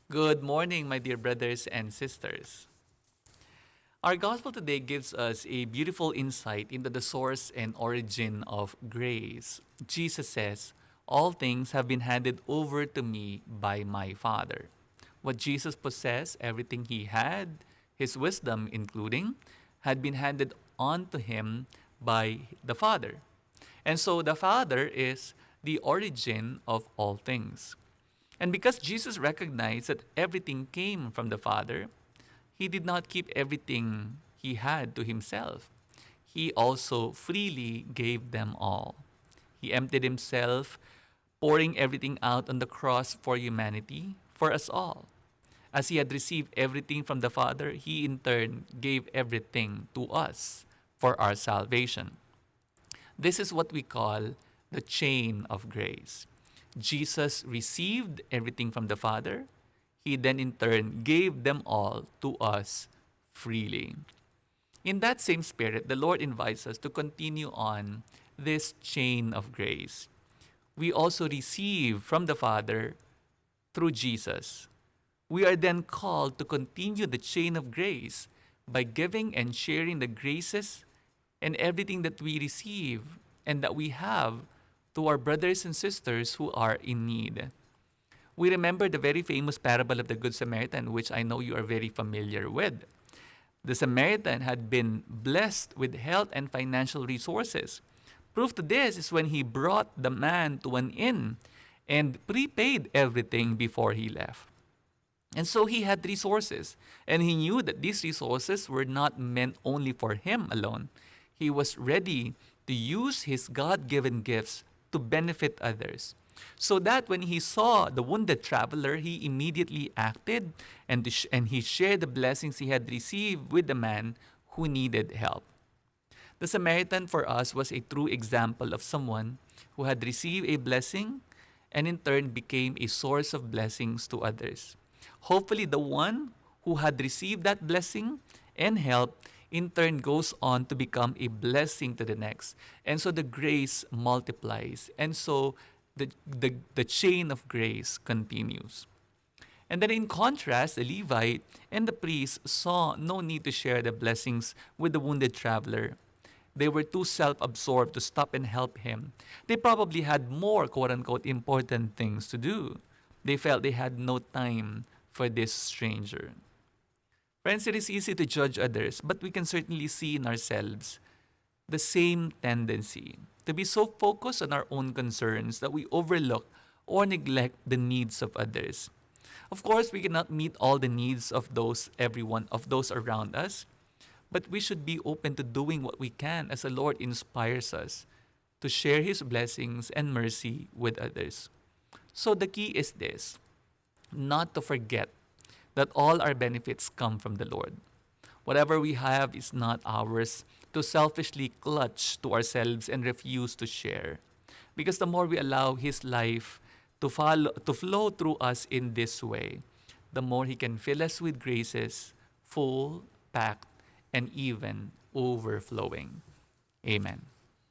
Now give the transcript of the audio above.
Good morning, my dear brothers and sisters. Our gospel today gives us a beautiful insight into the source and origin of grace. Jesus says, "All things have been handed over to me by my Father." What Jesus possessed, everything he had, his wisdom including, had been handed on to him by the Father. And so the Father is the origin of all things. And because Jesus recognized that everything came from the Father, he did not keep everything he had to himself. He also freely gave them all. He emptied himself, pouring everything out on the cross for humanity, for us all. As he had received everything from the Father, he in turn gave everything to us for our salvation. This is what we call the chain of grace. Jesus received everything from the Father. He then in turn gave them all to us freely. In that same spirit, the Lord invites us to continue on this chain of grace. We also receive from the Father through Jesus. We are then called to continue the chain of grace by giving and sharing the graces and everything that we receive and that we have to our brothers and sisters who are in need. We remember the very famous parable of the Good Samaritan, which I know you are very familiar with. The Samaritan had been blessed with health and financial resources. Proof to this is when he brought the man to an inn and prepaid everything before he left. And so he had resources, and he knew that these resources were not meant only for him alone. He was ready to use his God given gifts to benefit others. So that when he saw the wounded traveler, he immediately acted and he shared the blessings he had received with the man who needed help. The Samaritan for us was a true example of someone who had received a blessing and in turn became a source of blessings to others. Hopefully, the one who had received that blessing and help in turn goes on to become a blessing to the next. And so the grace multiplies. And so the chain of grace continues. And then in contrast, the Levite and the priest saw no need to share the blessings with the wounded traveler. They were too self absorbed to stop and help him. They probably had more quote unquote important things to do. They felt they had no time for this stranger. Friends, it is easy to judge others, but we can certainly see in ourselves the same tendency to be so focused on our own concerns that we overlook or neglect the needs of others. Of course, we cannot meet all the needs of everyone of those around us, but we should be open to doing what we can as the Lord inspires us to share his blessings and mercy with others. So the key is this: not to forget that all our benefits come from the Lord. Whatever we have is not ours to selfishly clutch to ourselves and refuse to share. Because the more we allow His life to flow through us in this way, the more He can fill us with graces, full, packed, and even overflowing. Amen.